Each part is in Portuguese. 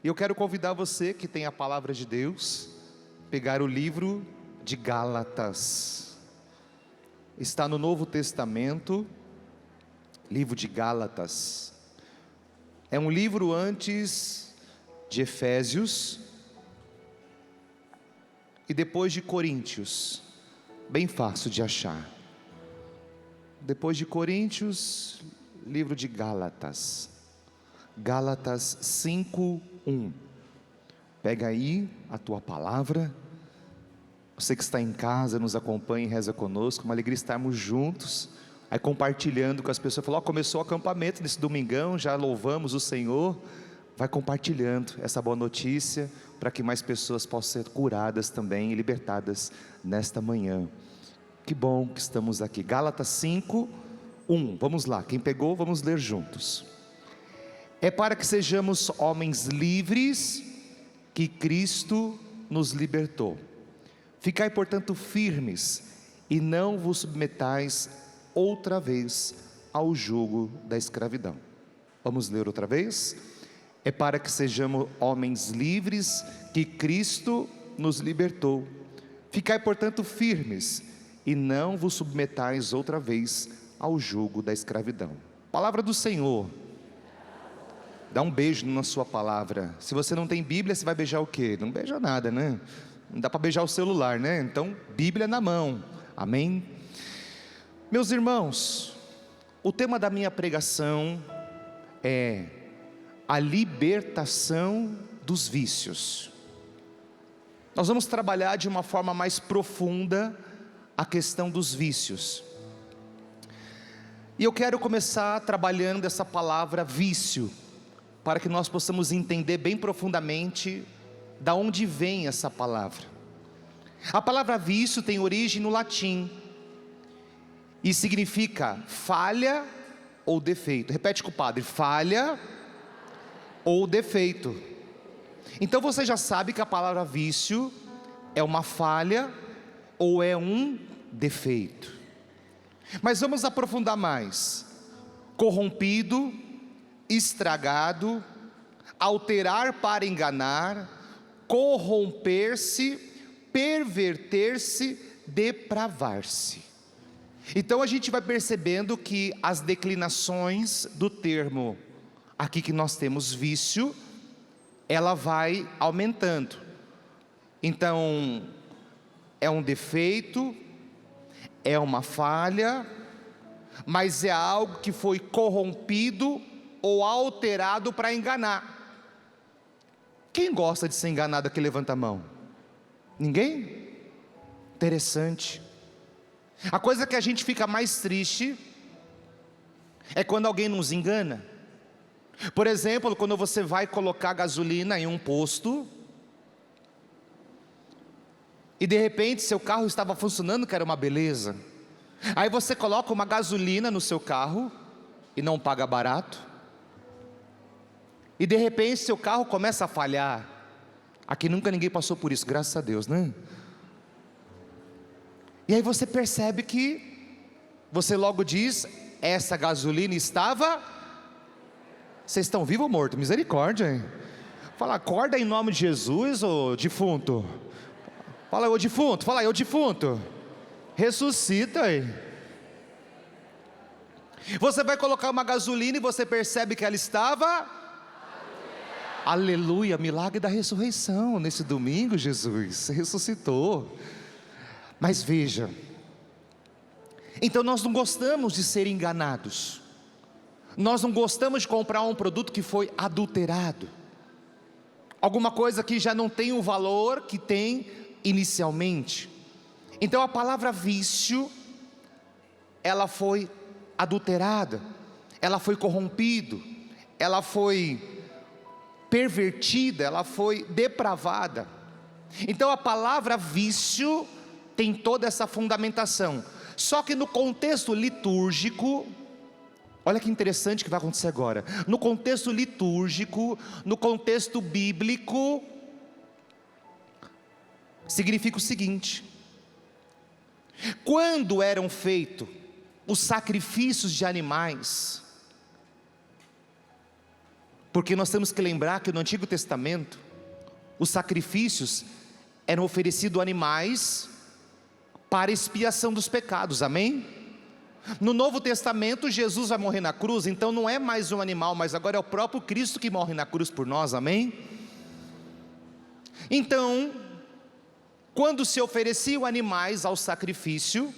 E eu quero convidar você que tem a palavra de Deus, pegar o livro de Gálatas. Está no Novo Testamento, livro de Gálatas. É um livro antes de Efésios e depois de Coríntios. Bem fácil de achar. Depois de Coríntios, livro de Gálatas. Gálatas 5:1. Pega aí a tua palavra. Você que está em casa, nos acompanha e reza conosco. Uma alegria estarmos juntos. Aí compartilhando com as pessoas. Falou, começou o acampamento nesse domingão, já louvamos o Senhor. Vai compartilhando essa boa notícia, para que mais pessoas possam ser curadas também e libertadas nesta manhã. Que bom que estamos aqui. Gálatas 5:1. Vamos lá, quem pegou, vamos ler juntos. É para que sejamos homens livres que Cristo nos libertou. Ficai, portanto, firmes e não vos submetais outra vez ao jugo da escravidão. Vamos ler outra vez? É para que sejamos homens livres que Cristo nos libertou. Ficai, portanto, firmes e não vos submetais outra vez ao jugo da escravidão. Palavra do Senhor. Dá um beijo na sua palavra. Se você não tem Bíblia, você vai beijar o quê? Não beija nada, né? Não dá para beijar o celular, né? Então, Bíblia na mão. Amém? Meus irmãos, o tema da minha pregação é a libertação dos vícios. Nós vamos trabalhar de uma forma mais profunda a questão dos vícios. E eu quero começar trabalhando essa palavra vício, para que nós possamos entender bem profundamente da onde vem essa palavra. A palavra vício tem origem no latim e significa falha ou defeito. Repete com o padre: falha ou defeito. Então você já sabe que a palavra vício é uma falha ou é um defeito. Mas vamos aprofundar mais. Corrompido, estragado, alterar para enganar, corromper-se, perverter-se, depravar-se. Então a gente vai percebendo que as declinações do termo aqui que nós temos vício, ela vai aumentando. Então é um defeito, é uma falha, mas é algo que foi corrompido ou alterado para enganar. Quem gosta de ser enganado aqui, levanta a mão. Ninguém? Interessante. A coisa que a gente fica mais triste é quando alguém nos engana. Por exemplo, quando você vai colocar gasolina em um posto e de repente seu carro estava funcionando, que era uma beleza. Aí você coloca uma gasolina no seu carro e não paga barato. E de repente seu carro começa a falhar. Aqui nunca ninguém passou por isso, graças a Deus, né? E aí você percebe que você logo diz: essa gasolina estava... Vocês estão vivos ou mortos? Misericórdia, hein? Fala, acorda em nome de Jesus, ô defunto. Fala, ô defunto, fala aí, ô defunto. Ressuscita aí. Você vai colocar uma gasolina e você percebe que ela estava... Aleluia, milagre da ressurreição. Nesse domingo, Jesus ressuscitou. Mas veja, então nós não gostamos de ser enganados. Nós não gostamos de comprar um produto que foi adulterado, alguma coisa que já não tem o valor que tem inicialmente. Então a palavra vício, ela foi adulterada, ela foi corrompida, ela foi pervertida, ela foi depravada. Então a palavra vício tem toda essa fundamentação. Só que no contexto litúrgico, olha que interessante que vai acontecer agora. No contexto litúrgico, no contexto bíblico, significa o seguinte: quando eram feitos os sacrifícios de animais, Porque nós temos que lembrar que no Antigo Testamento, os sacrifícios eram oferecidos a animais para expiação dos pecados, amém? No Novo Testamento, Jesus vai morrer na cruz, então não é mais um animal, mas agora é o próprio Cristo que morre na cruz por nós, amém? Então, quando se ofereciam animais ao sacrifício,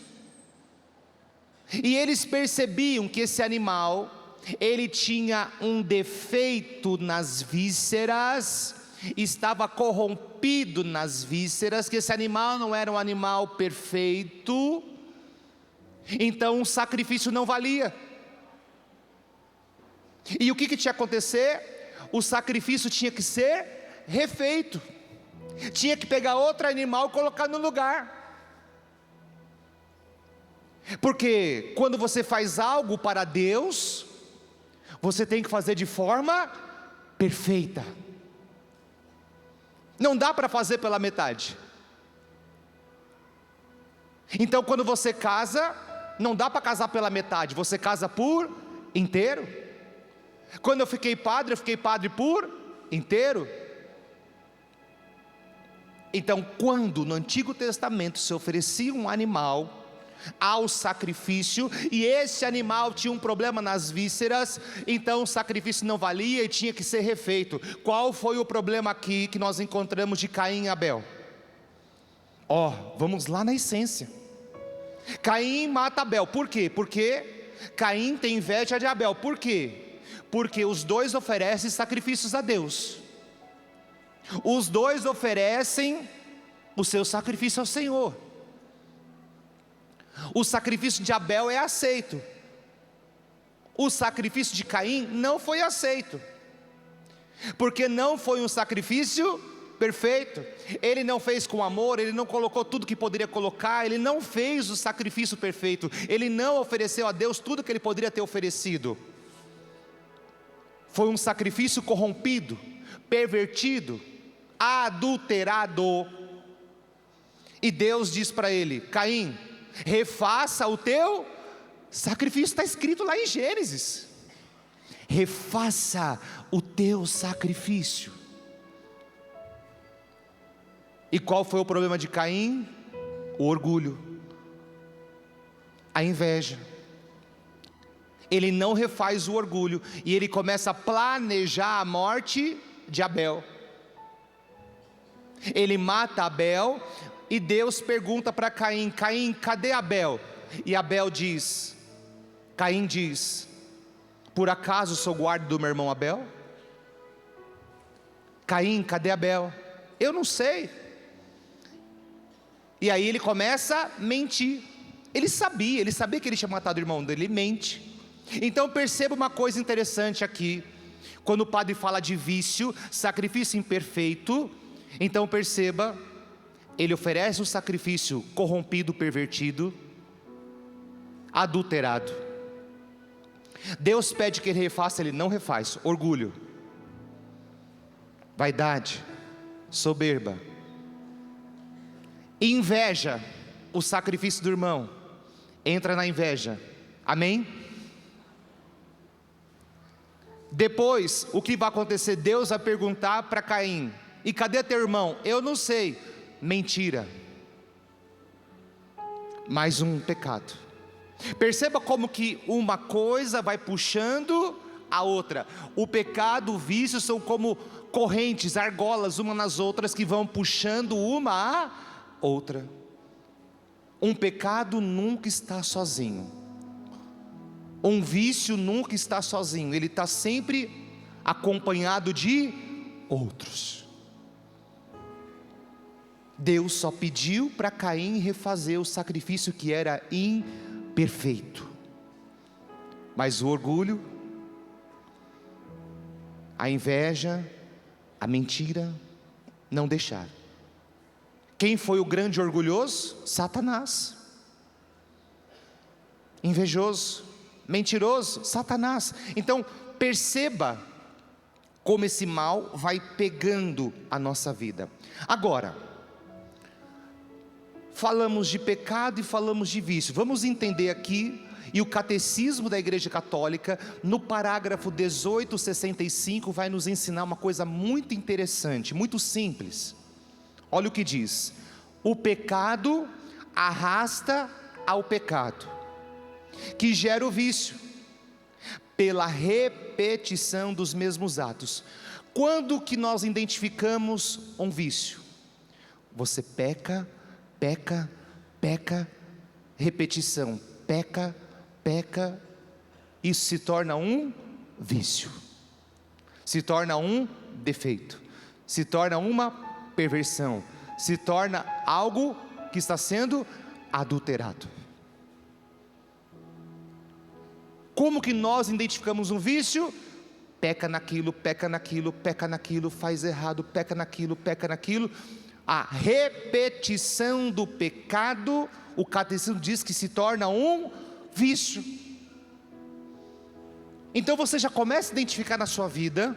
e eles percebiam que esse animal, ele tinha um defeito nas vísceras, estava corrompido nas vísceras, que esse animal não era um animal perfeito, então o sacrifício não valia. E o que tinha que acontecer? O sacrifício tinha que ser refeito, tinha que pegar outro animal e colocar no lugar. Porque quando você faz algo para Deus, você tem que fazer de forma perfeita. Não dá para fazer pela metade. Então quando você casa, não dá para casar pela metade, você casa por inteiro. Quando eu fiquei padre por inteiro. Então quando no Antigo Testamento se oferecia um animal ao sacrifício, e esse animal tinha um problema nas vísceras, então o sacrifício não valia e tinha que ser refeito. Qual foi o problema aqui que nós encontramos de Caim e Abel? Vamos lá na essência. Caim mata Abel, por quê? Porque Caim tem inveja de Abel, por quê? Porque os dois oferecem sacrifícios a Deus, os dois oferecem o seu sacrifício ao Senhor. O sacrifício de Abel é aceito, o sacrifício de Caim não foi aceito, porque não foi um sacrifício perfeito. Ele não fez com amor, ele não colocou tudo que poderia colocar, ele não fez o sacrifício perfeito, ele não ofereceu a Deus tudo que ele poderia ter oferecido. Foi um sacrifício corrompido, pervertido, adulterado. E Deus diz para ele: Caim, refaça o teu sacrifício. Está escrito lá em Gênesis: refaça o teu sacrifício. E qual foi o problema de Caim? O orgulho, a inveja. Ele não refaz o orgulho, e ele começa a planejar a morte de Abel. Ele mata Abel, e Deus pergunta para Caim: Caim, cadê Abel? E Caim diz: por acaso sou guarda do meu irmão Abel? Caim, cadê Abel? Eu não sei. E aí ele começa a mentir. Ele sabia que ele tinha matado o irmão dele, ele mente. Então perceba uma coisa interessante aqui, quando o padre fala de vício, sacrifício imperfeito, então perceba, ele oferece um sacrifício corrompido, pervertido, adulterado. Deus pede que ele refaça, ele não refaz. Orgulho, vaidade, soberba, inveja. O sacrifício do irmão entra na inveja, amém? Depois, o que vai acontecer? Deus vai perguntar para Caim: e cadê teu irmão? Eu não sei. Mentira. Mais um pecado. Perceba como que uma coisa vai puxando a outra. O pecado, o vício são como correntes, argolas uma nas outras, que vão puxando uma a outra. Um pecado nunca está sozinho. Um vício nunca está sozinho, ele está sempre acompanhado de outros. Deus só pediu para Caim refazer o sacrifício que era imperfeito, mas o orgulho, a inveja, a mentira não deixaram. Quem foi o grande orgulhoso? Satanás. Invejoso, mentiroso, Satanás. Então perceba como esse mal vai pegando a nossa vida. Agora, falamos de pecado e falamos de vício. Vamos entender aqui E o Catecismo da Igreja Católica, no parágrafo 1865, vai nos ensinar uma coisa muito interessante, muito simples. Olha o que diz: o pecado arrasta ao pecado, que gera o vício, pela repetição dos mesmos atos. Quando que nós identificamos um vício? Você peca, peca, peca, repetição, peca, peca, isso se torna um vício, se torna um defeito, se torna uma perversão, se torna algo que está sendo adulterado. Como que nós identificamos um vício? Peca naquilo, peca naquilo, peca naquilo, faz errado, peca naquilo, peca naquilo. A repetição do pecado, o Catecismo diz que se torna um vício. Então você já começa a identificar na sua vida,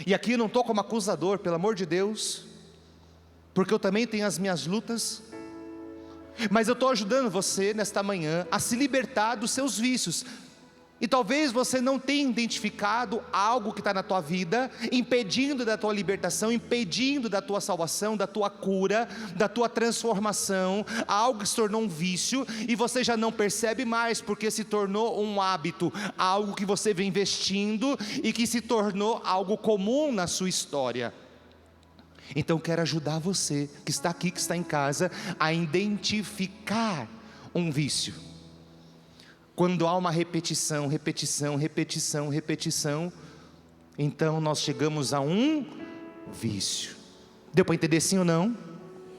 e aqui eu não estou como acusador, pelo amor de Deus, porque eu também tenho as minhas lutas, mas eu estou ajudando você nesta manhã a se libertar dos seus vícios. E talvez você não tenha identificado algo que está na tua vida, impedindo da tua libertação, impedindo da tua salvação, da tua cura, da tua transformação, algo que se tornou um vício, e você já não percebe mais, porque se tornou um hábito, algo que você vem investindo, e que se tornou algo comum na sua história. Então quero ajudar você, que está aqui, que está em casa, a identificar um vício. Quando há uma repetição, repetição, repetição, repetição, então nós chegamos a um vício. Deu para entender sim ou não?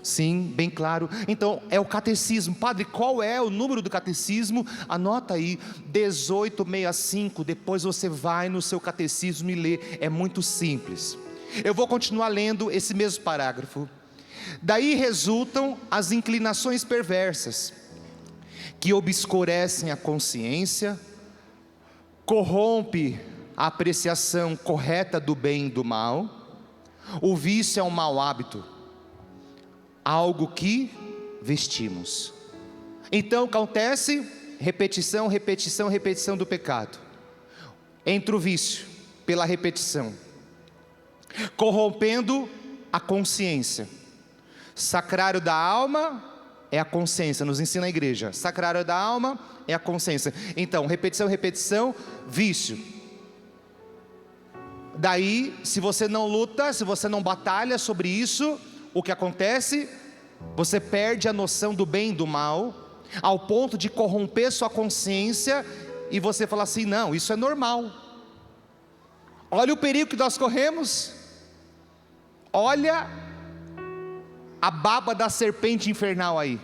Sim, bem claro. Então é o Catecismo. Padre, qual é o número do Catecismo? Anota aí, 1865, depois você vai no seu Catecismo e lê, é muito simples. Eu vou continuar lendo esse mesmo parágrafo. Daí resultam as inclinações perversas, que obscurecem a consciência, corrompe a apreciação correta do bem e do mal. O vício é um mau hábito, algo que vestimos. Então acontece repetição, repetição, repetição do pecado. Entra o vício pela repetição, corrompendo a consciência. Sacrário da alma é a consciência, nos ensina a igreja. Sacrário da alma é a consciência. Então, repetição, repetição, vício. Daí, se você não luta, se você não batalha sobre isso, o que acontece? Você perde a noção do bem e do mal, ao ponto de corromper sua consciência, e você fala assim: não, isso é normal. Olha o perigo que nós corremos. Olha a baba da serpente infernal aí.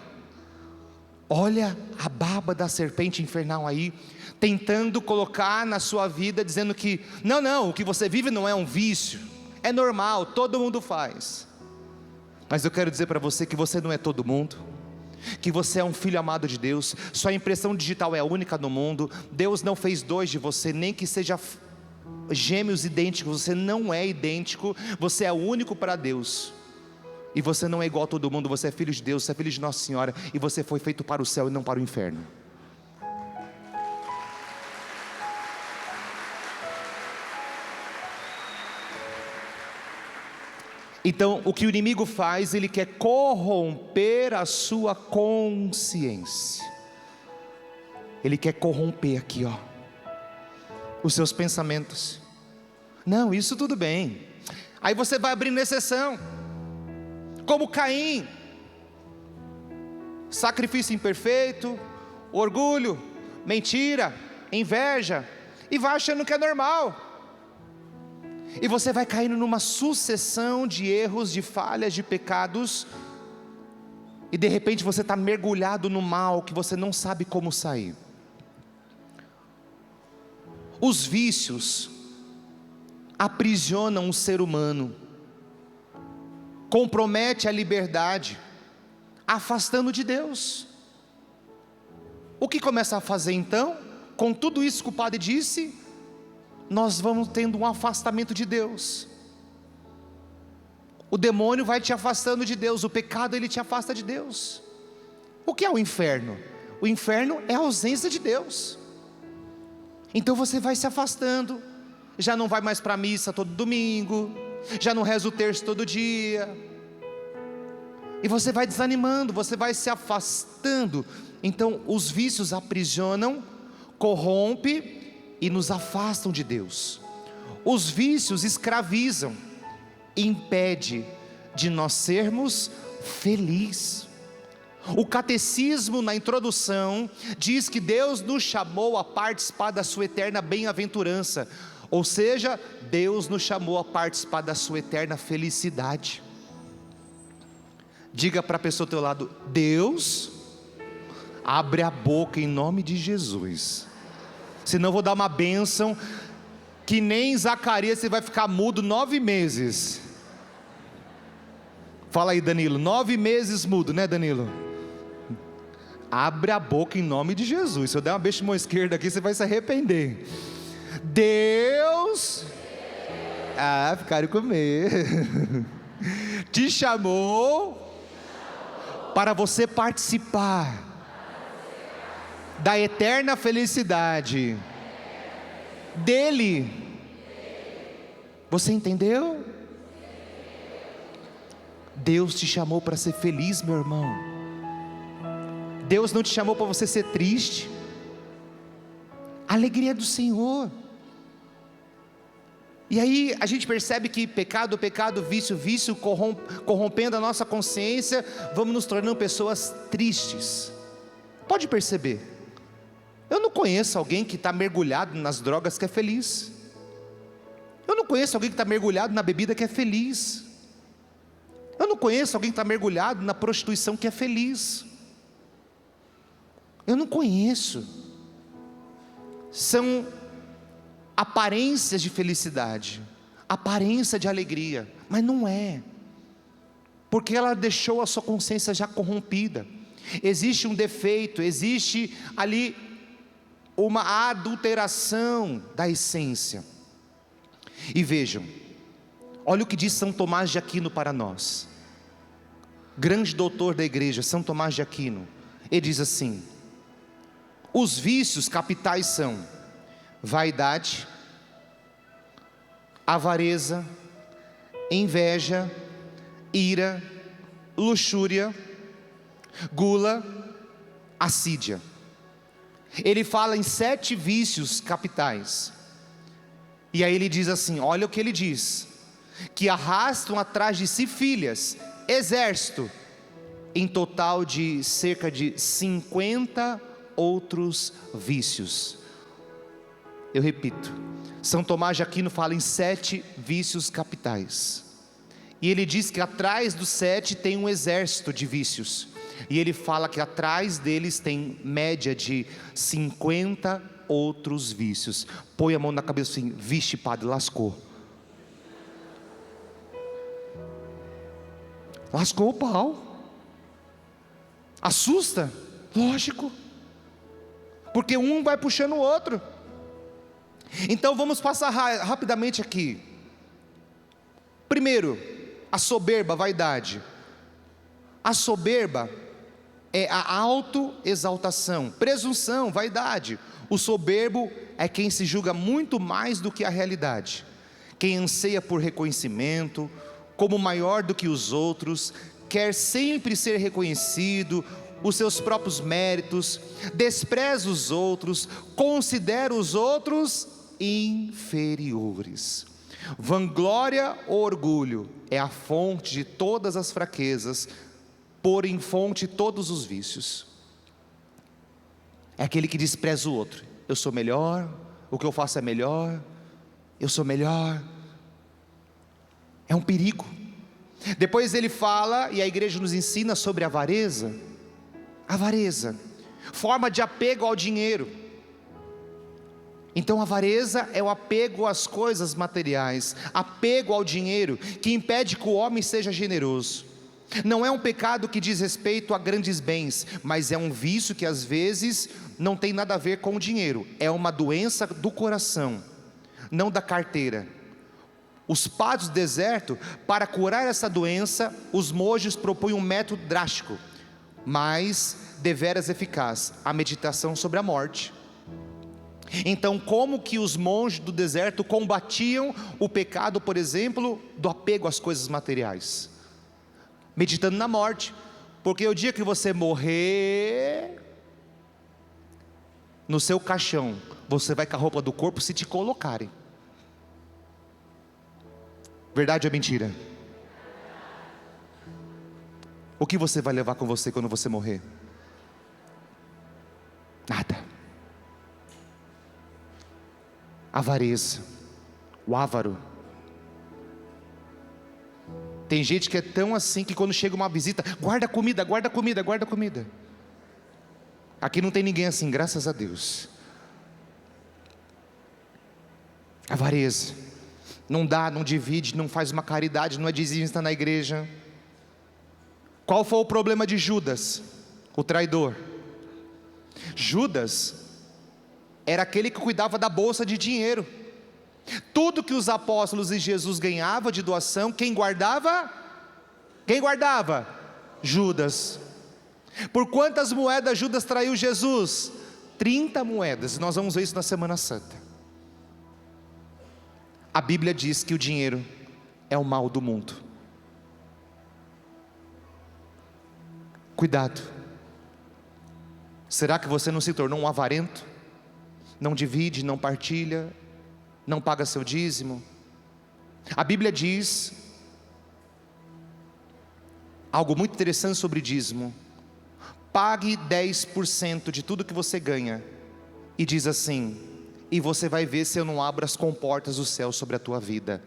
Olha a baba da serpente infernal aí, tentando colocar na sua vida, dizendo que não, o que você vive não é um vício, é normal, todo mundo faz. Mas eu quero dizer para você que você não é todo mundo, que você é um filho amado de Deus. Sua impressão digital é única no mundo. Deus não fez dois de você, nem que seja gêmeos idênticos. Você não é idêntico, você é único para Deus. E você não é igual a todo mundo, você é filho de Deus, você é filho de Nossa Senhora, e você foi feito para o céu e não para o inferno. Então, o que o inimigo faz, ele quer corromper a sua consciência. Ele quer corromper aqui, ó, os seus pensamentos. Não, isso tudo bem. Aí você vai abrindo exceção, como Caim, sacrifício imperfeito, orgulho, mentira, inveja, e vai achando que é normal. E você vai caindo numa sucessão de erros, de falhas, de pecados, e de repente você está mergulhado no mal que você não sabe como sair. Os vícios aprisionam o ser humano, compromete a liberdade, afastando de Deus. O que começa a fazer então? Com tudo isso que o padre disse, nós vamos tendo um afastamento de Deus. O demônio vai te afastando de Deus, o pecado ele te afasta de Deus. O que é o inferno? O inferno é a ausência de Deus. Então você vai se afastando, já não vai mais para a missa todo domingo, já não reza o terço todo dia, e você vai desanimando, você vai se afastando. Então os vícios aprisionam, corrompem e nos afastam de Deus. Os vícios escravizam, impede de nós sermos felizes. O catecismo, na introdução, diz que Deus nos chamou a participar da sua eterna bem-aventurança, ou seja, Deus nos chamou a participar da sua eterna felicidade. Diga para a pessoa ao teu lado: Deus, abre a boca em nome de Jesus, senão eu vou dar uma bênção que nem Zacarias, você vai ficar mudo 9 meses. Fala aí, Danilo, 9 meses mudo, né, Danilo? Abre a boca em nome de Jesus. Se eu der uma beijo de mão esquerda aqui, você vai se arrepender. Deus, ficaram com medo. Te chamou para você participar da eterna felicidade dele. Você entendeu? Deus te chamou para ser feliz, meu irmão. Deus não te chamou para você ser triste. A alegria é do Senhor. E aí a gente percebe que pecado, vício, corrompendo a nossa consciência, vamos nos tornando pessoas tristes. Pode perceber, eu não conheço alguém que está mergulhado nas drogas que é feliz. Eu não conheço alguém que está mergulhado na bebida que é feliz. Eu não conheço alguém que está mergulhado na prostituição que é feliz. Eu não conheço. São aparências de felicidade, aparência de alegria, mas não é, porque ela deixou a sua consciência já corrompida. Existe um defeito, existe ali uma adulteração da essência. E vejam, olha o que diz São Tomás de Aquino para nós, grande doutor da igreja, São Tomás de Aquino. Ele diz assim: os vícios capitais são vaidade, avareza, inveja, ira, luxúria, gula, assídia. Ele fala em 7 vícios capitais. E aí ele diz assim, olha o que ele diz: que arrastam atrás de si filhas, exército, em total de cerca de 50 outros vícios. Eu repito, São Tomás de Aquino fala em 7 vícios capitais, e ele diz que atrás dos 7 tem um exército de vícios, e ele fala que atrás deles tem média de 50 outros vícios. Põe a mão na cabeça assim: vixe, padre, lascou. Lascou o pau. Assusta? Lógico, porque um vai puxando o outro. Então vamos passar rapidamente aqui. Primeiro, a soberba, a vaidade. A soberba é a autoexaltação, presunção, vaidade. O soberbo é quem se julga muito mais do que a realidade, quem anseia por reconhecimento, como maior do que os outros, quer sempre ser reconhecido, os seus próprios méritos, despreza os outros, considera os outros inferiores. Vanglória ou orgulho é a fonte de todas as fraquezas, porém fonte de todos os vícios. É aquele que despreza o outro. Eu sou melhor, o que eu faço é melhor, eu sou melhor. É um perigo. Depois ele fala, e a igreja nos ensina sobre a avareza. Avareza, forma de apego ao dinheiro. Então a avareza é o apego às coisas materiais, apego ao dinheiro, que impede que o homem seja generoso. Não é um pecado que diz respeito a grandes bens, mas é um vício que às vezes não tem nada a ver com o dinheiro. É uma doença do coração, não da carteira. Os padres do deserto, para curar essa doença, os monges propõem um método drástico, mas deveras eficaz: a meditação sobre a morte. Então, como que os monges do deserto combatiam o pecado, por exemplo, do apego às coisas materiais? Meditando na morte, porque o dia que você morrer, no seu caixão, você vai com a roupa do corpo se te colocarem. Verdade ou mentira? O que você vai levar com você quando você morrer? Nada. Avareza, o avaro. Tem gente que é tão assim que quando chega uma visita, guarda comida, guarda comida, guarda comida. Aqui não tem ninguém assim, graças a Deus. Avareza, não dá, não divide, não faz uma caridade, não é dizimista na igreja. Qual foi o problema de Judas, o traidor? Judas era aquele que cuidava da bolsa de dinheiro. Tudo que os apóstolos e Jesus ganhava de doação, quem guardava? Quem guardava? Judas. Por quantas moedas Judas traiu Jesus? 30 moedas, nós vamos ver isso na Semana Santa. A Bíblia diz que o dinheiro é o mal do mundo. Cuidado. Será que você não se tornou um avarento? Não divide, não partilha, não paga seu dízimo? A Bíblia diz algo muito interessante sobre dízimo. Pague 10% de tudo que você ganha. E diz assim: e você vai ver se eu não abro as comportas do céu sobre a tua vida.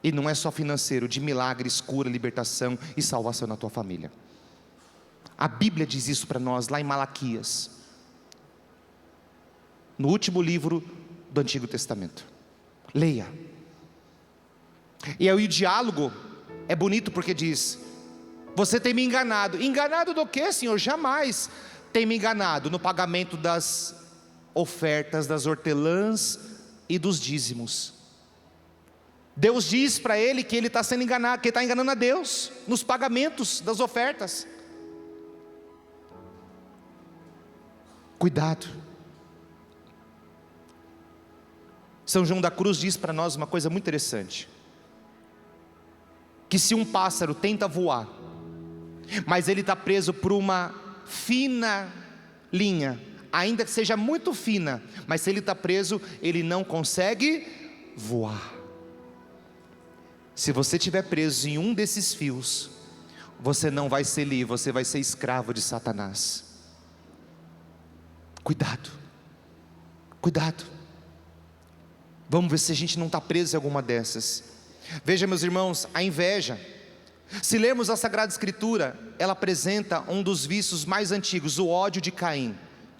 E não é só financeiro, de milagres, cura, libertação e salvação na tua família. A Bíblia diz isso para nós lá em Malaquias, no último livro do Antigo Testamento. Leia. E aí o diálogo é bonito porque diz: você tem me enganado. Enganado do que, Senhor? Jamais. Tem me enganado no pagamento das ofertas, das hortelãs e dos dízimos. Deus diz para ele que ele está sendo enganado, que ele está enganando a Deus nos pagamentos das ofertas. Cuidado. São João da Cruz diz para nós uma coisa muito interessante: que se um pássaro tenta voar, mas ele está preso por uma fina linha, ainda que seja muito fina, mas se ele está preso, ele não consegue voar. Se você estiver preso em um desses fios, você não vai ser livre, você vai ser escravo de Satanás. Cuidado, cuidado. Vamos ver se a gente não está preso em alguma dessas. Veja, meus irmãos, a inveja. Se lermos a Sagrada Escritura, ela apresenta um dos vícios mais antigos, o ódio de Caim.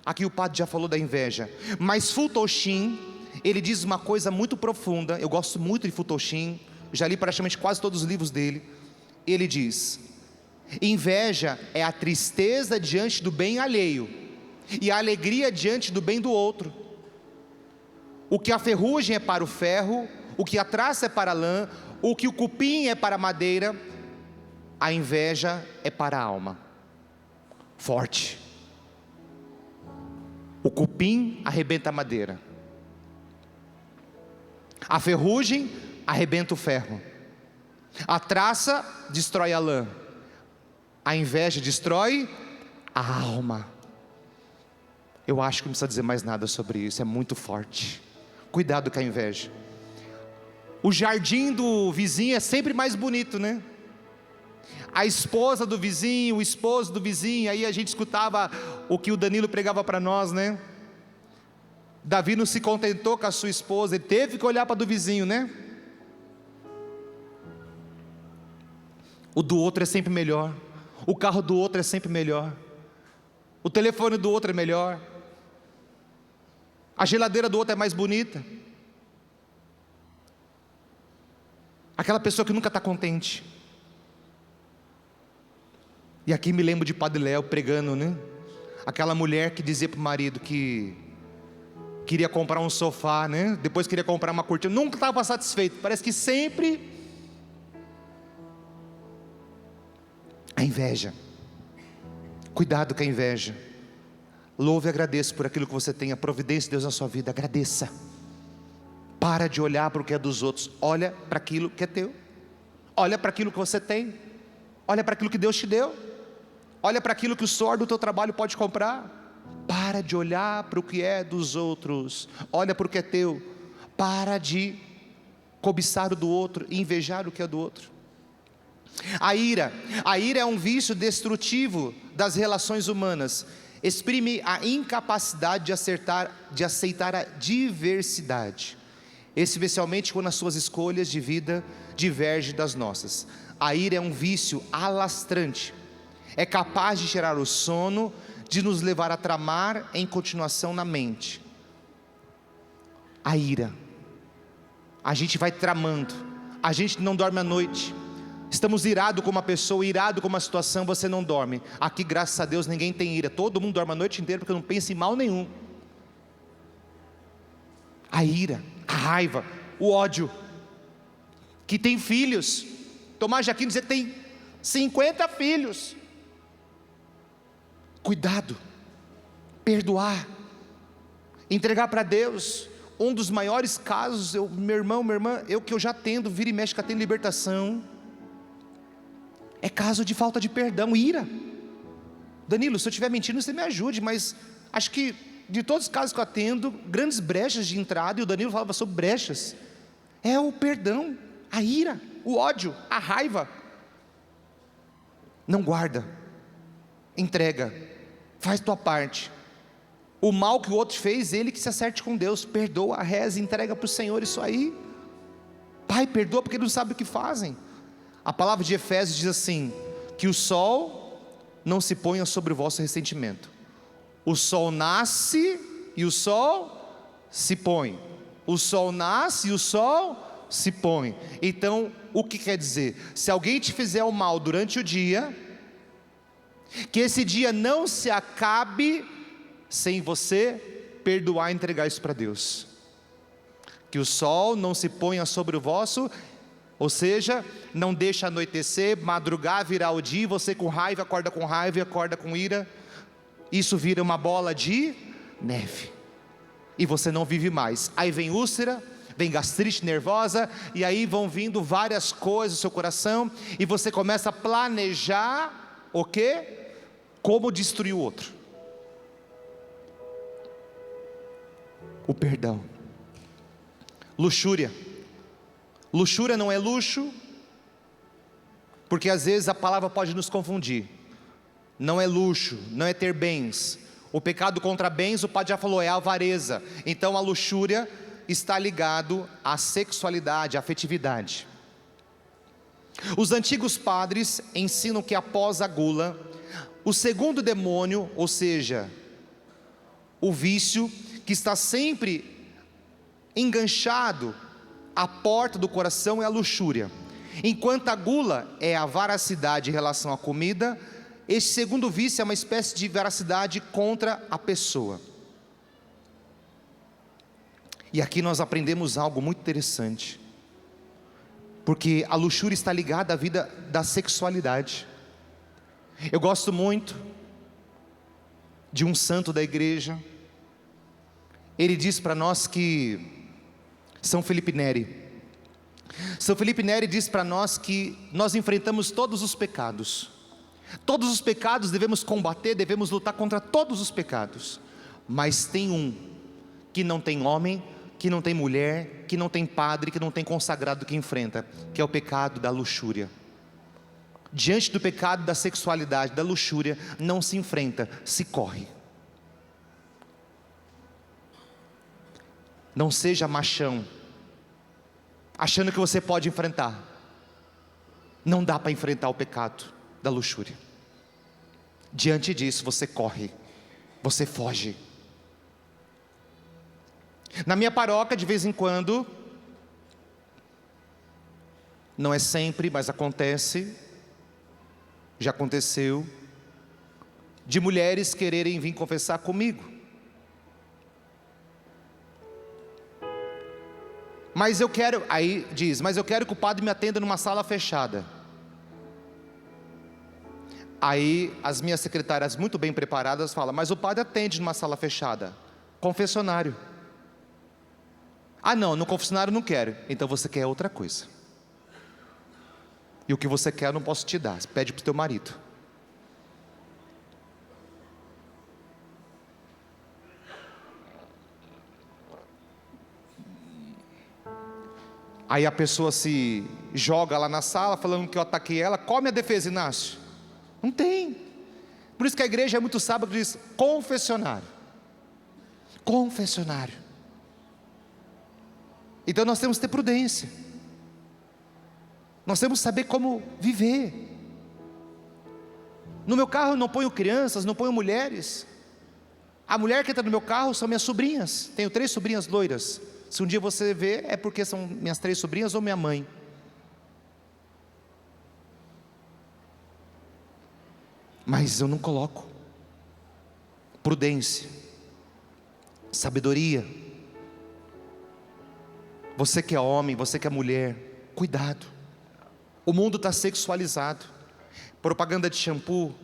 Aqui o padre já falou da inveja. Mas Futoshim, ele diz uma coisa muito profunda. Eu gosto muito de Futoshim, já li praticamente quase todos os livros dele. Ele diz: inveja é a tristeza diante do bem alheio, e a alegria diante do bem do outro. O que a ferrugem é para o ferro, o que a traça é para a lã, o que o cupim é para a madeira, a inveja é para a alma. Forte. O cupim arrebenta a madeira, a ferrugem arrebenta o ferro, a traça destrói a lã, a inveja destrói a alma. Eu acho que não precisa dizer mais nada sobre isso, é muito forte. Cuidado com a inveja. O jardim do vizinho é sempre mais bonito, né? A esposa do vizinho, o esposo do vizinho. Aí a gente escutava o que o Danilo pregava para nós, né? Davi não se contentou com a sua esposa, ele teve que olhar para a do vizinho, né? O do outro é sempre melhor, o carro do outro é sempre melhor, o telefone do outro é melhor, a geladeira do outro é mais bonita. Aquela pessoa que nunca está contente. E aqui me lembro de Padre Léo pregando, né? Aquela mulher que dizia para o marido que queria comprar um sofá, né? Depois queria comprar uma cortina, nunca estava satisfeito. Parece que sempre. A inveja. Cuidado com a inveja. Louve e agradeça por aquilo que você tem, a providência de Deus na sua vida. Agradeça. Para de olhar para o que é dos outros. Olha para aquilo que é teu. Olha para aquilo que você tem. Olha para aquilo que Deus te deu. Olha para aquilo que o suor do teu trabalho pode comprar. Para de olhar para o que é dos outros. Olha para o que é teu. Para de cobiçar o do outro e invejar o que é do outro. A ira é um vício destrutivo das relações humanas. Exprime a incapacidade de aceitar a diversidade, especialmente quando as suas escolhas de vida divergem das nossas. A ira é um vício alastrante, é capaz de tirar o sono, de nos levar a tramar em continuação na mente. A ira, a gente vai tramando, a gente não dorme à noite. Estamos irados com uma pessoa, irado com uma situação, você não dorme. Aqui, graças a Deus, ninguém tem ira. Todo mundo dorme a noite inteira porque não pensa em mal nenhum. A ira, a raiva, o ódio. Que tem filhos. Tomás de Aquino dizia que tem 50 filhos. Cuidado. Perdoar. Entregar para Deus. Um dos maiores casos, meu irmão, minha irmã, que eu já atendo, vira e mexe que atendo libertação, é caso de falta de perdão, ira. Danilo, se eu estiver mentindo, você me ajude, mas acho que de todos os casos que eu atendo, grandes brechas de entrada, e o Danilo falava sobre brechas, é o perdão, a ira, o ódio, a raiva. Não guarda, entrega, faz tua parte. O mal que o outro fez, ele que se acerte com Deus, perdoa, reza, entrega para o Senhor isso aí. Pai, perdoa porque não sabe o que fazem. A palavra de Efésios diz assim, que o sol não se ponha sobre o vosso ressentimento. O sol nasce e o sol se põe. O sol nasce e o sol se põe. Então, o que quer dizer? Se alguém te fizer o mal durante o dia, que esse dia não se acabe sem você perdoar e entregar isso para Deus. Que o sol não se ponha sobre o vosso, ou seja, não deixa anoitecer, madrugar, virar o dia, você com raiva e acorda com ira, isso vira uma bola de neve, e você não vive mais, aí vem úlcera, vem gastrite nervosa, e aí vão vindo várias coisas no seu coração, e você começa a planejar, o quê? Como destruir o outro. O perdão. Luxúria. Luxúria não é luxo, porque às vezes a palavra pode nos confundir. Não é luxo, não é ter bens. O pecado contra bens, o padre já falou, é avareza. Então a luxúria está ligado à sexualidade, à afetividade. Os antigos padres ensinam que após a gula, o segundo demônio, ou seja, o vício que está sempre enganchado à porta do coração, é a luxúria. Enquanto a gula é a veracidade em relação à comida, esse segundo vício é uma espécie de veracidade contra a pessoa. E aqui nós aprendemos algo muito interessante, porque a luxúria está ligada à vida da sexualidade. Eu gosto muito de um santo da igreja. Ele diz para nós que São Felipe Neri diz para nós que nós enfrentamos todos os pecados. Todos os pecados devemos combater, devemos lutar contra todos os pecados. Mas tem um que não tem homem, que não tem mulher, que não tem padre, que não tem consagrado que enfrenta, que é o pecado da luxúria. Diante do pecado da sexualidade, da luxúria, não se enfrenta, se corre. Não seja machão, achando que você pode enfrentar. Não dá para enfrentar o pecado da luxúria. Diante disso você corre, você foge. Na minha paróquia, de vez em quando, não é sempre, mas acontece, já aconteceu, de mulheres quererem vir confessar comigo. Mas eu quero, aí diz, mas eu quero que o padre me atenda numa sala fechada. Aí as minhas secretárias muito bem preparadas falam: mas o padre atende numa sala fechada. Confessionário. Ah não, no confessionário não quero. Então você quer outra coisa. E o que você quer eu não posso te dar. Pede para o teu marido. Aí a pessoa se joga lá na sala, falando que eu ataquei ela. Qual a minha defesa, Inácio? Não tem. Por isso que a igreja é muito sábia, que diz confessionário. Confessionário. Então nós temos que ter prudência. Nós temos que saber como viver. No meu carro eu não ponho crianças, não ponho mulheres. A mulher que entra no meu carro são minhas sobrinhas. Tenho 3 sobrinhas loiras. Se um dia você vê, é porque são minhas 3 sobrinhas ou minha mãe. Mas eu não coloco. Prudência, sabedoria. Você que é homem, você que é mulher, cuidado. O mundo está sexualizado. Propaganda de shampoo,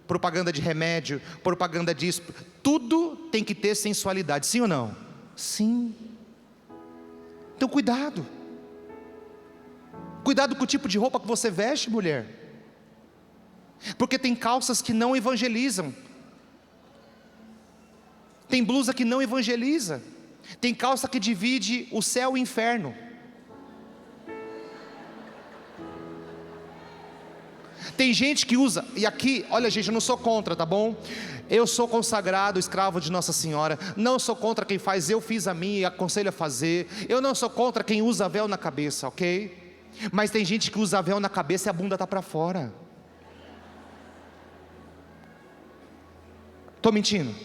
propaganda de remédio, propaganda disso. Tudo tem que ter sensualidade, sim ou não? Sim. Então cuidado. Cuidado com o tipo de roupa que você veste, mulher. Porque tem calças que não evangelizam. Tem blusa que não evangeliza. Tem calça que divide o céu e o inferno. Tem gente que usa, e aqui, olha gente, eu não sou contra, tá bom? Eu sou consagrado, escravo de Nossa Senhora. Não sou contra quem faz, eu fiz a minha e aconselho a fazer. Eu não sou contra quem usa véu na cabeça, ok? Mas tem gente que usa véu na cabeça e a bunda está para fora. Estou mentindo?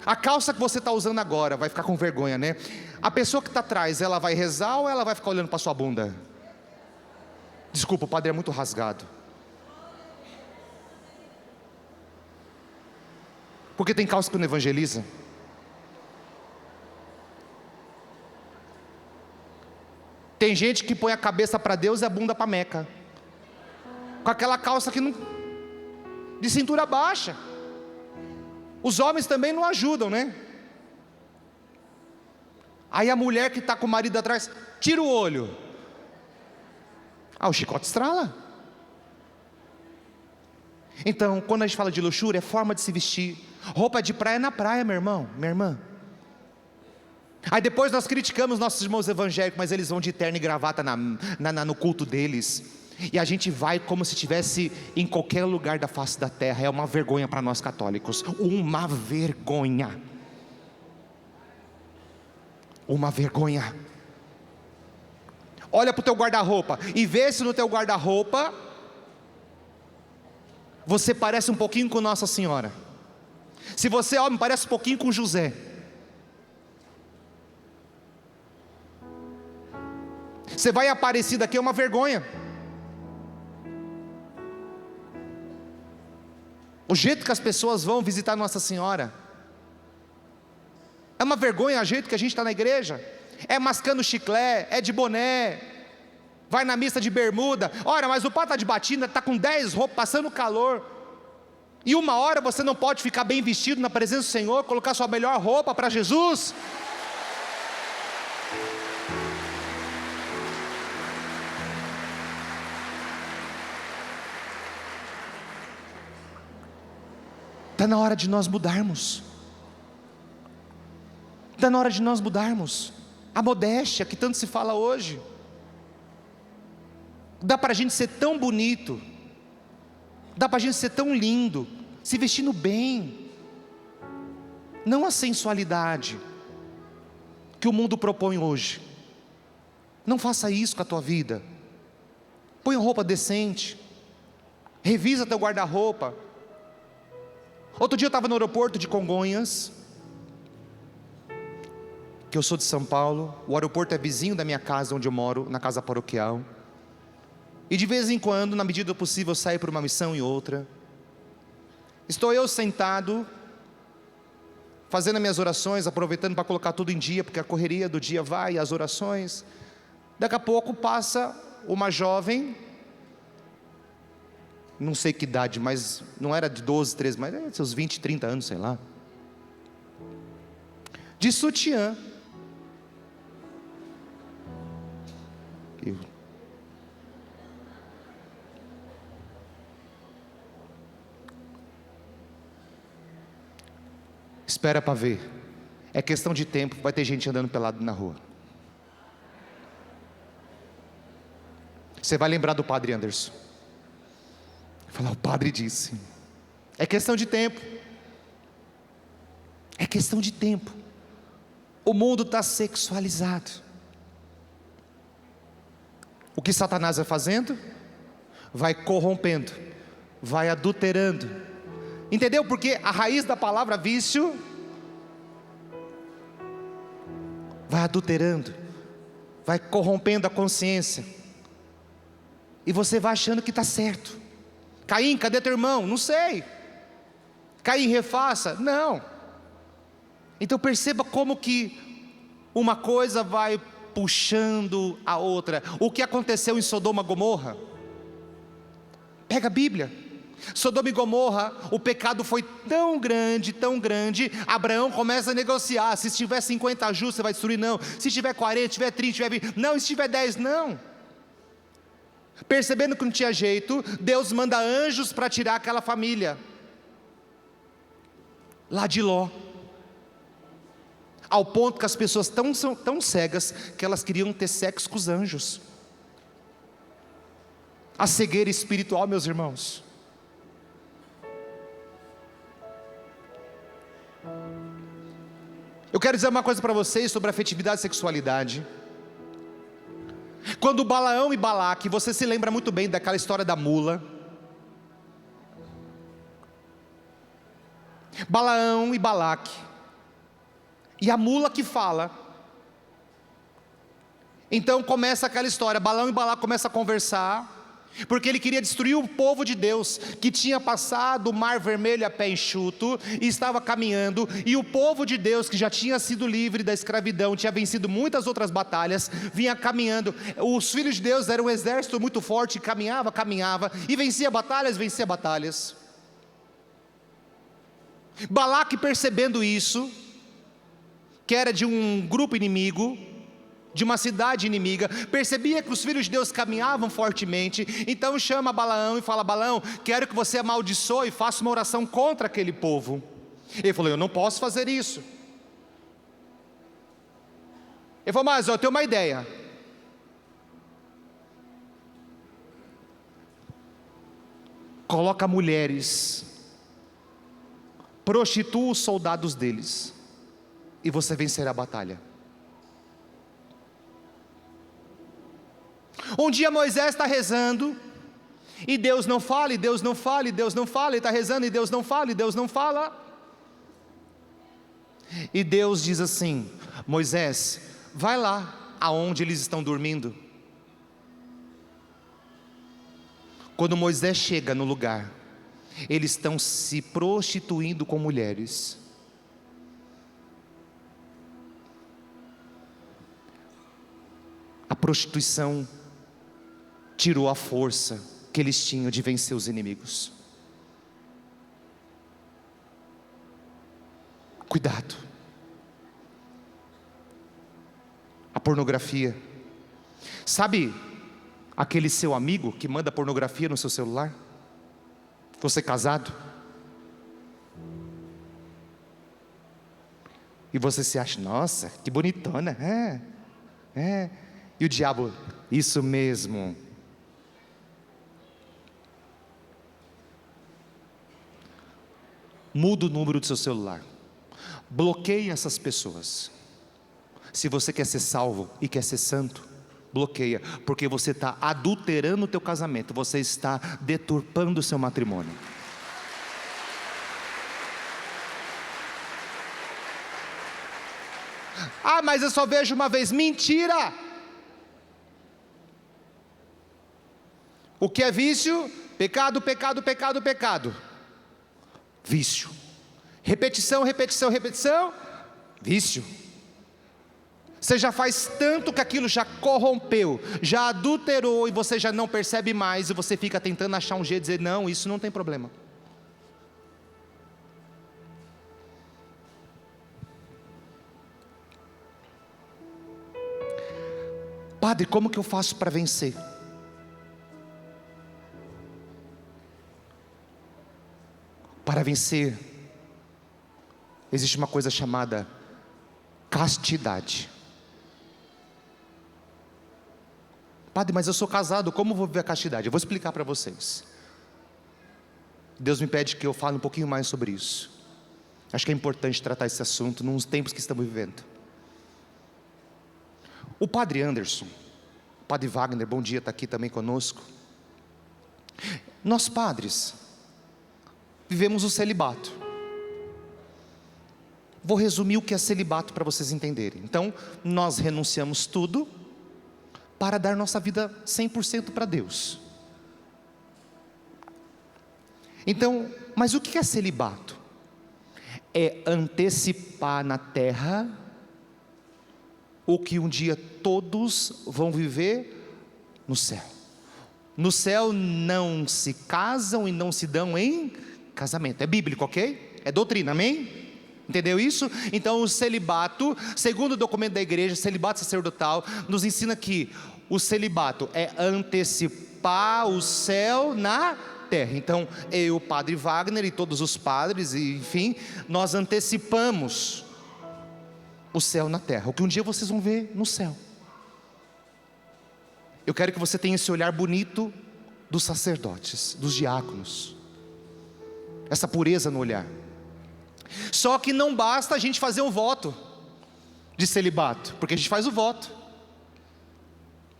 A calça que você está usando agora, vai ficar com vergonha, né? A pessoa que está atrás, ela vai rezar ou ela vai ficar olhando para sua bunda? Desculpa, o padre é muito rasgado. Porque tem calça que não evangeliza. Tem gente que põe a cabeça para Deus e a bunda para Meca. Com aquela calça que não, de cintura baixa. Os homens também não ajudam, né? Aí a mulher que está com o marido atrás, tira o olho. Ah, o chicote estrala. Então, quando a gente fala de luxúria, é forma de se vestir. Roupa de praia na praia, meu irmão, minha irmã. Aí depois nós criticamos nossos irmãos evangélicos, mas eles vão de terno e gravata no culto deles. E a gente vai como se estivesse em qualquer lugar da face da terra. É uma vergonha para nós católicos. Uma vergonha. Uma vergonha. Olha para o teu guarda-roupa e vê se no teu guarda-roupa você parece um pouquinho com Nossa Senhora. Se você é homem, parece um pouquinho com José. Você vai aparecer daqui, é uma vergonha. O jeito que as pessoas vão visitar Nossa Senhora é uma vergonha. O jeito que a gente está na igreja é mascando chiclete, é de boné, vai na missa de bermuda. Ora, mas o padre está de batina, está com 10 roupas, passando calor. E uma hora você não pode ficar bem vestido na presença do Senhor, colocar sua melhor roupa para Jesus. Está na hora de nós mudarmos. Está na hora de nós mudarmos. A modéstia que tanto se fala hoje. Dá para a gente ser tão bonito, dá para a gente ser tão lindo, se vestindo bem. Não a sensualidade que o mundo propõe hoje. Não faça isso com a tua vida. Põe roupa decente. Revisa teu guarda-roupa. Outro dia eu estava no aeroporto de Congonhas, que eu sou de São Paulo. O aeroporto é vizinho da minha casa, onde eu moro, na casa paroquial. E de vez em quando, na medida do possível, eu saio para uma missão e outra. Estou eu sentado, fazendo as minhas orações, aproveitando para colocar tudo em dia, porque a correria do dia vai, as orações. Daqui a pouco passa uma jovem, não sei que idade, mas não era de 12, 13, mas era seus 20, 30 anos, sei lá. De sutiã. Espera para ver. É questão de tempo, vai ter gente andando pelado na rua. Você vai lembrar do padre Anderson. Vai falar, o padre disse. É questão de tempo. É questão de tempo. O mundo está sexualizado. O que Satanás vai fazendo? Vai corrompendo, vai adulterando. Entendeu? Porque a raiz da palavra vício vai adulterando, vai corrompendo a consciência. E você vai achando que está certo. Caim, cadê teu irmão? Não sei. Caim, refaça? Não. Então perceba como que uma coisa vai puxando a outra. O que aconteceu em Sodoma e Gomorra? Pega a Bíblia. Sodoma e Gomorra, o pecado foi tão grande, Abraão começa a negociar. Se tiver 50 justos, você vai destruir? Não. Se tiver 40, se tiver 30, se tiver 20, não. Se tiver 10, não. Percebendo que não tinha jeito, Deus manda anjos para tirar aquela família lá de Ló. Ao ponto que as pessoas são tão cegas que elas queriam ter sexo com os anjos. A cegueira espiritual, meus irmãos. Eu quero dizer uma coisa para vocês sobre afetividade e sexualidade. Quando Balaão e Balaque, você se lembra muito bem daquela história da mula. Balaão e Balaque, e a mula que fala. Então começa aquela história, Balaão e Balaque começam a conversar, porque ele queria destruir o povo de Deus, que tinha passado o mar vermelho a pé enxuto, e estava caminhando, e o povo de Deus, que já tinha sido livre da escravidão, tinha vencido muitas outras batalhas, vinha caminhando. Os filhos de Deus eram um exército muito forte, caminhava, e vencia batalhas. Balaque, percebendo isso, que era de um grupo inimigo, de uma cidade inimiga, percebia que os filhos de Deus caminhavam fortemente, então chama Balaão e fala: Balaão, quero que você amaldiçoe e faça uma oração contra aquele povo. Ele falou: eu não posso fazer isso. Ele falou: mas eu tenho uma ideia. Coloca mulheres, prostitua os soldados deles, e você vencerá a batalha. Um dia Moisés está rezando, e Deus não fala, ele está rezando e Deus não fala, e Deus diz assim: Moisés, vai lá aonde eles estão dormindo. Quando Moisés chega no lugar, eles estão se prostituindo com mulheres. A prostituição tirou a força que eles tinham de vencer os inimigos. Cuidado. A pornografia. Sabe aquele seu amigo que manda pornografia no seu celular? Você casado? E você se acha: nossa, que bonitona. E o diabo: isso mesmo. Muda o número do seu celular. Bloqueie essas pessoas. Se você quer ser salvo e quer ser santo, bloqueia, porque você está adulterando o teu casamento, você está deturpando o seu matrimônio. Ah, mas eu só vejo uma vez. Mentira! O que é vício? Pecado. Vício. Repetição, vício. Você já faz tanto que aquilo já corrompeu, já adulterou, e você já não percebe mais, e você fica tentando achar um jeito de dizer, não, isso não tem problema. Padre, como que eu faço para vencer? Para vencer, existe uma coisa chamada castidade. Padre, mas eu sou casado, como vou viver a castidade? Eu vou explicar para vocês. Deus me pede que eu fale um pouquinho mais sobre isso. Acho que é importante tratar esse assunto nos tempos que estamos vivendo. O Padre Anderson, o Padre Wagner, bom dia, está aqui também conosco. Nós padres vivemos o celibato. Vou resumir o que é celibato para vocês entenderem. Então, nós renunciamos tudo para dar nossa vida 100% para Deus. Então, mas o que é celibato? É antecipar na terra o que um dia todos vão viver no céu. No céu não se casam e não se dão em casamento. É bíblico, ok? É doutrina, amém? Entendeu isso? Então o celibato, segundo o documento da igreja, celibato sacerdotal, nos ensina que o celibato é antecipar o céu na terra. Então eu, o Padre Wagner e todos os padres, enfim, nós antecipamos o céu na terra, o que um dia vocês vão ver no céu. Eu quero que você tenha esse olhar bonito dos sacerdotes, dos diáconos, essa pureza no olhar. Só que não basta a gente fazer um voto de celibato, porque a gente faz o voto,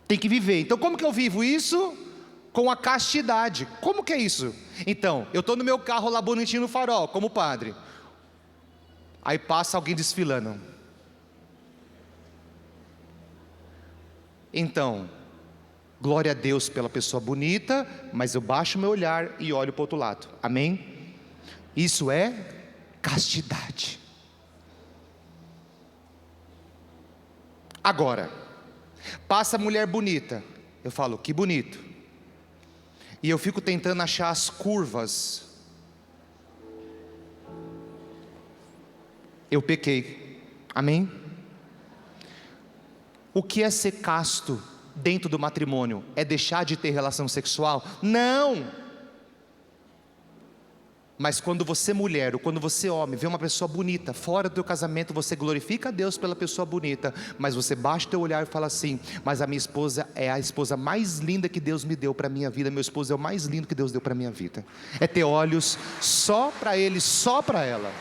tem que viver. Então como que eu vivo isso? Com a castidade. Como que é isso? Então, eu estou no meu carro lá bonitinho no farol, como padre, aí passa alguém desfilando. Então, glória a Deus pela pessoa bonita, mas eu baixo meu olhar e olho para o outro lado, amém? Isso é castidade. Agora, passa a mulher bonita, eu falo, que bonito, e eu fico tentando achar as curvas, eu pequei, amém? O que é ser casto dentro do matrimônio? É deixar de ter relação sexual? Não! Mas quando você mulher, ou quando você homem, vê uma pessoa bonita, fora do teu casamento, você glorifica a Deus pela pessoa bonita, mas você baixa o teu olhar e fala assim, mas a minha esposa é a esposa mais linda que Deus me deu para a minha vida, meu esposo é o mais lindo que Deus deu para a minha vida. É ter olhos só para ele, só para ela.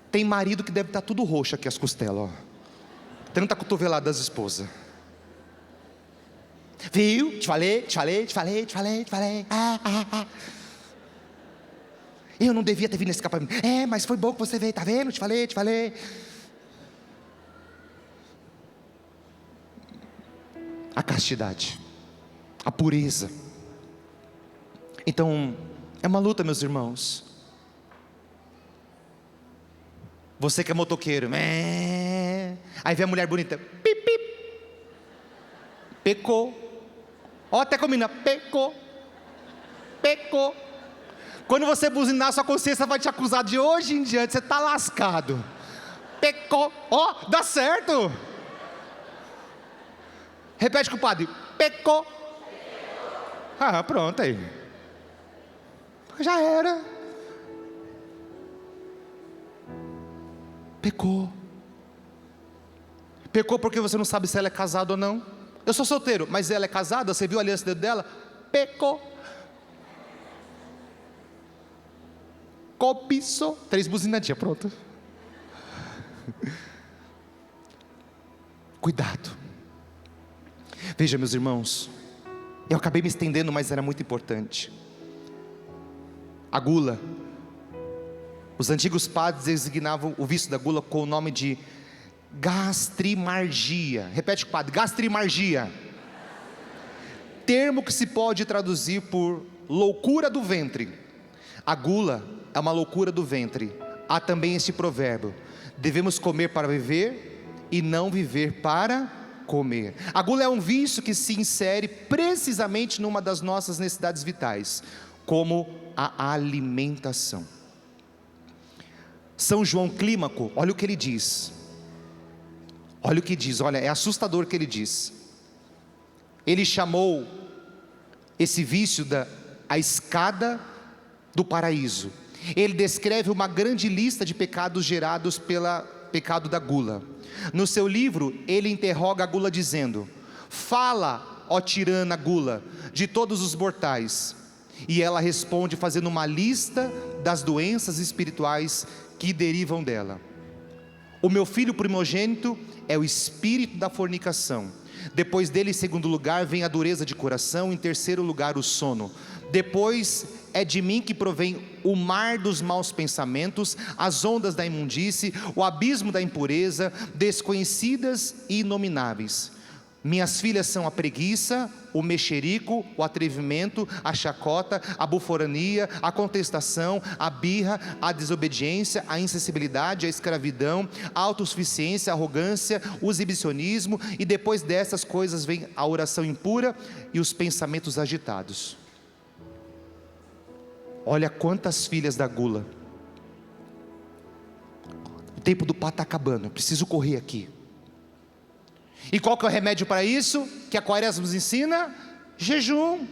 Tem marido que deve estar tudo roxo aqui as costelas, ó. Tanta cotovelada das esposas. Viu? Te falei. Eu não devia ter vindo nesse acampamento. É, mas foi bom que você veio, tá vendo? Te falei. A castidade, a pureza. Então, é uma luta, meus irmãos. Você que é motoqueiro, aí vê a mulher bonita, pip, pip, pecou. Ó, até combina, pecou. Quando você buzinar, sua consciência vai te acusar de hoje em diante, você está lascado. Pecou, ó, dá certo. Repete com o padre, pecou. Ah, pronto aí. Já era. Pecou porque você não sabe se ela é casada ou não. Eu sou solteiro, mas ela é casada, você viu a aliança dela? Pecou. Cobiçou. 3 buzinadinhas, pronto. Cuidado. Veja, meus irmãos, eu acabei me estendendo, mas era muito importante. A gula. Os antigos padres designavam o vício da gula com o nome de gastrimargia. Repete, padre, gastrimargia. Termo que se pode traduzir por loucura do ventre. A gula é uma loucura do ventre. Há também este provérbio: devemos comer para viver e não viver para comer. A gula é um vício que se insere precisamente numa das nossas necessidades vitais, como a alimentação. São João Clímaco, olha o que ele diz. Olha o que diz, olha, é assustador o que ele diz. Ele chamou esse vício a escada do paraíso. Ele descreve uma grande lista de pecados gerados pelo pecado da gula. No seu livro, ele interroga a gula dizendo: fala, ó tirana gula, de todos os mortais. E ela responde fazendo uma lista das doenças espirituais que derivam dela. O meu filho primogênito é o espírito da fornicação. Depois dele, em segundo lugar, vem a dureza de coração. Em terceiro lugar, o sono. Depois é de mim que provém o mar dos maus pensamentos, as ondas da imundície, o abismo da impureza, desconhecidas e inomináveis. Minhas filhas são a preguiça, o mexerico, o atrevimento, a chacota, a buforania, a contestação, a birra, a desobediência, a insensibilidade, a escravidão, a autossuficiência, a arrogância, o exibicionismo, e depois dessas coisas vem a oração impura e os pensamentos agitados. Olha quantas filhas da gula. O tempo do pato está acabando, eu preciso correr aqui. E qual que é o remédio para isso? Que a Quaresma nos ensina? Jejum.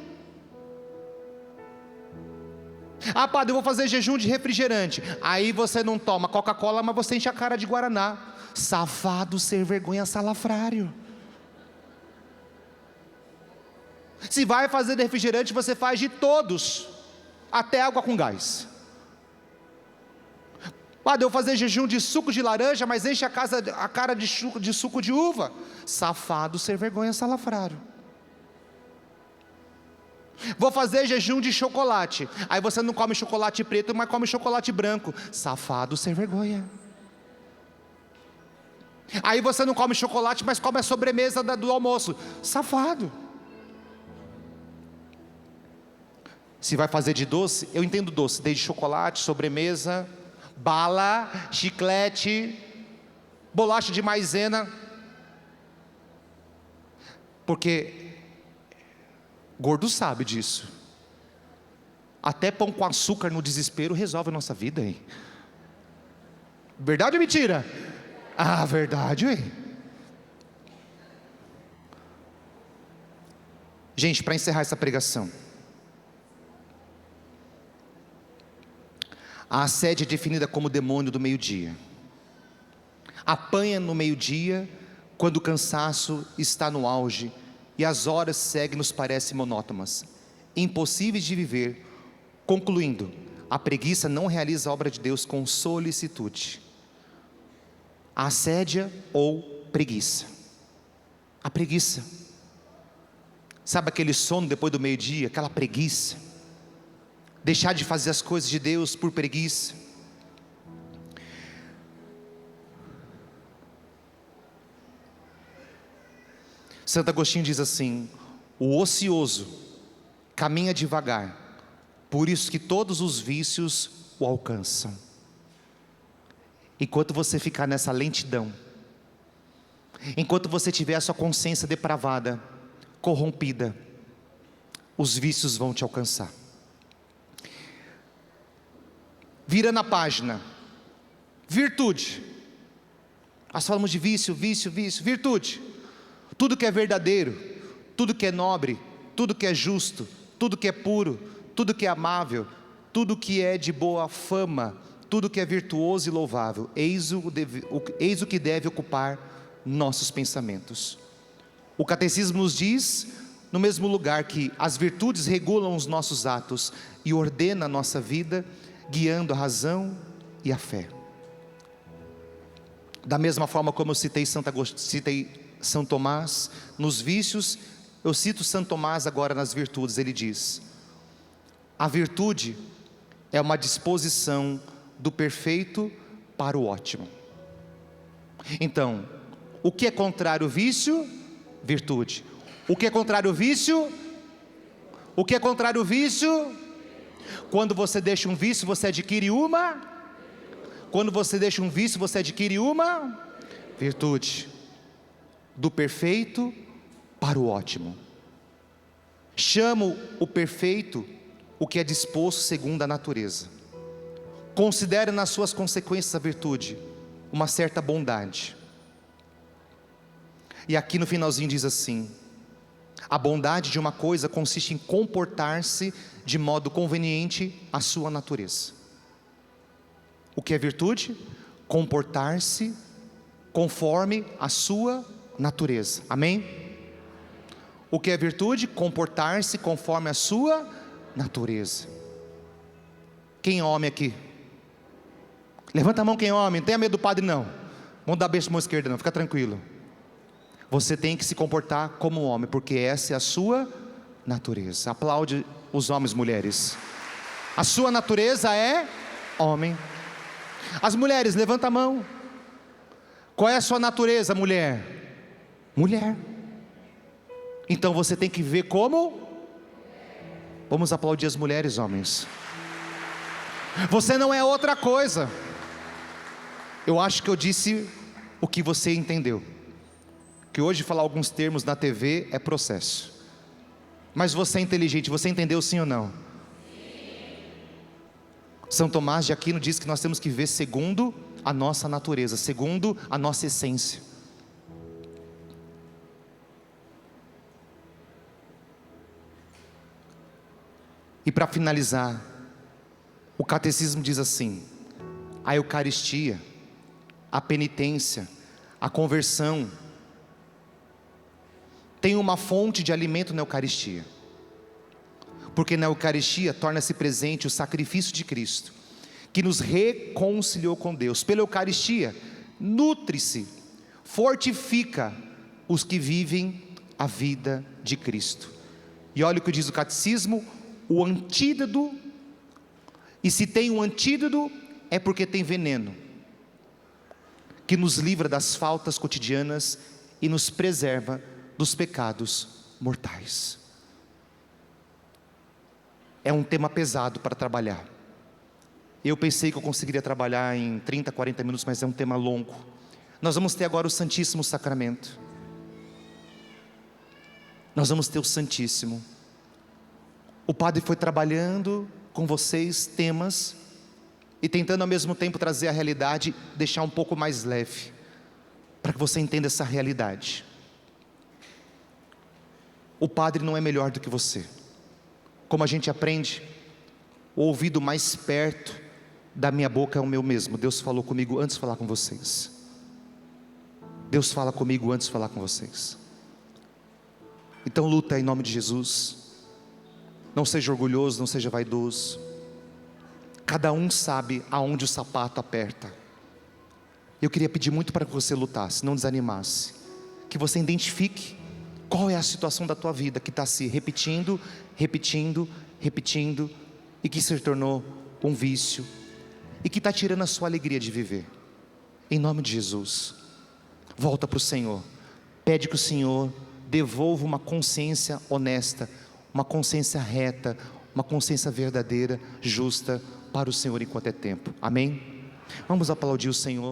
Ah, padre, eu vou fazer jejum de refrigerante. Aí você não toma Coca-Cola, mas você enche a cara de Guaraná. Safado, sem vergonha, salafrário. Se vai fazer de refrigerante, você faz de todos, até água com gás. Padre, eu vou fazer jejum de suco de laranja, mas enche a cara de suco de uva. Safado, sem vergonha, salafrário. Vou fazer jejum de chocolate. Aí você não come chocolate preto, mas come chocolate branco. Safado, sem vergonha. Aí você não come chocolate, mas come a sobremesa do almoço. Safado. Se vai fazer de doce, eu entendo doce, desde chocolate, sobremesa, bala, chiclete, bolacha de maisena, porque gordo sabe disso. Até pão com açúcar no desespero resolve a nossa vida, hein? Verdade ou mentira? Ah, verdade, hein? Gente, para encerrar essa pregação, a assédia é definida como o demônio do meio-dia. Apanha no meio-dia, quando o cansaço está no auge e as horas seguem nos parecem monótonas, impossíveis de viver. Concluindo, a preguiça não realiza a obra de Deus com solicitude. A assédia ou preguiça. A preguiça. Sabe aquele sono depois do meio-dia, aquela preguiça? Deixar de fazer as coisas de Deus por preguiça. Santo Agostinho diz assim: o ocioso caminha devagar, por isso que todos os vícios o alcançam. Enquanto você ficar nessa lentidão, enquanto você tiver a sua consciência depravada, corrompida, os vícios vão te alcançar. Virando a página, virtude. Nós falamos de vício, virtude. Tudo que é verdadeiro, tudo que é nobre, tudo que é justo, tudo que é puro, tudo que é amável, tudo que é de boa fama, tudo que é virtuoso e louvável, eis o que deve ocupar nossos pensamentos. O catecismo nos diz, no mesmo lugar, que as virtudes regulam os nossos atos e ordena a nossa vida, guiando a razão e a fé. Da mesma forma como eu citei São Tomás nos vícios, eu cito São Tomás agora nas virtudes. Ele diz: a virtude é uma disposição do perfeito para o ótimo. Então, o que é contrário ao vício? Virtude. O que é contrário ao vício? O que é contrário ao vício? Quando você deixa um vício, você adquire uma. Quando você deixa um vício, você adquire uma virtude. Do perfeito para o ótimo. Chamo o perfeito o que é disposto segundo a natureza. Considere nas suas consequências a virtude, uma certa bondade. E aqui no finalzinho diz assim: a bondade de uma coisa consiste em comportar-se de modo conveniente à sua natureza. O que é virtude? Comportar-se conforme a sua natureza. Amém? O que é virtude? Comportar-se conforme a sua natureza. Quem é homem aqui? Levanta a mão quem é homem, não tenha medo do padre não. Vamos dar beijo na mão esquerda não, fica tranquilo. Você tem que se comportar como um homem, porque essa é a sua natureza. Aplaude os homens, mulheres. A sua natureza é homem. As mulheres, levanta a mão. Qual é a sua natureza, mulher? Mulher. Então você tem que ver como. Vamos aplaudir as mulheres, homens. Você não é outra coisa. Eu acho que eu disse o que você entendeu. Que hoje falar alguns termos na TV é processo. Mas você é inteligente, você entendeu sim ou não? Sim. São Tomás de Aquino diz que nós temos que ver segundo a nossa natureza, segundo a nossa essência. E para finalizar, o catecismo diz assim: a Eucaristia, a penitência, a conversão, tem uma fonte de alimento na Eucaristia, porque na Eucaristia torna-se presente o sacrifício de Cristo, que nos reconciliou com Deus. Pela Eucaristia, nutre-se, fortifica os que vivem a vida de Cristo. E olha o que diz o catecismo: o antídoto, e se tem um antídoto, é porque tem veneno, que nos livra das faltas cotidianas e nos preserva dos pecados mortais. É um tema pesado para trabalhar. Eu pensei que eu conseguiria trabalhar em 30, 40 minutos, mas é um tema longo. Nós vamos ter agora o Santíssimo Sacramento. Nós vamos ter o Santíssimo. O padre foi trabalhando com vocês temas e tentando ao mesmo tempo trazer a realidade, deixar um pouco mais leve, para que você entenda essa realidade. O padre não é melhor do que você. Como a gente aprende, o ouvido mais perto da minha boca é o meu mesmo. Deus falou comigo antes de falar com vocês. Deus fala comigo antes de falar com vocês. Então luta em nome de Jesus. Não seja orgulhoso, não seja vaidoso. Cada um sabe aonde o sapato aperta. Eu queria pedir muito para que você lutasse, não desanimasse. Que você identifique qual é a situação da tua vida que está se repetindo, e que se tornou um vício, e que está tirando a sua alegria de viver. Em nome de Jesus, volta para o Senhor, pede que o Senhor devolva uma consciência honesta, uma consciência reta, uma consciência verdadeira, justa, para o Senhor enquanto é tempo. Amém? Vamos aplaudir o Senhor.